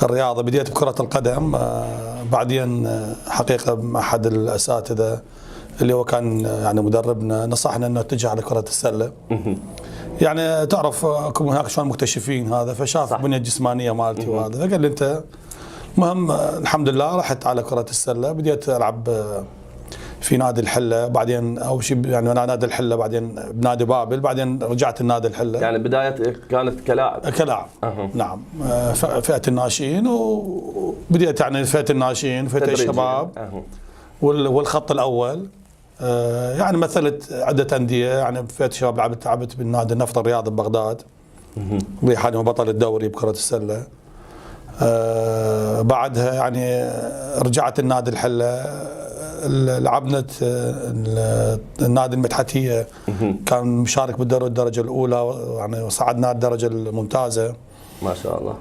الرياضة. بديت بكرة القدم، بعدين حقيقة مع أحد الأساتذة اللي هو كان يعني مدربنا نصحنا أنه نتجه على كرة السلة. يعني تعرف هناك شلون مكتشفين هذا، فشاف البنية الجسمانية مالتي وهذا، فقال لي أنت مهم. الحمد لله رحت على كرة السلة، بديت ألعب في نادي الحلة، بعدين أول شيء يعني أنا نادي الحلة، بعدين بنادي بابل، بعدين رجعت النادي الحلة. يعني بداية كانت كلاعب. نعم، فئة الناشئين، وبديت يعني فئة الناشئين، فئة الشباب، والخط الأول. يعني مثلت عدة أندية، يعني فئة الشباب لعبت بالنادي النفط الرياضي ببغداد، حاليا بطل الدوري بكرة السلة. بعدها يعني رجعت النادي الحلة، لعبنا النادي المدحتية، كان مشارك بالدرجة الأولى، يعني وصعدنا الدرجة الممتازة ما شاء الله.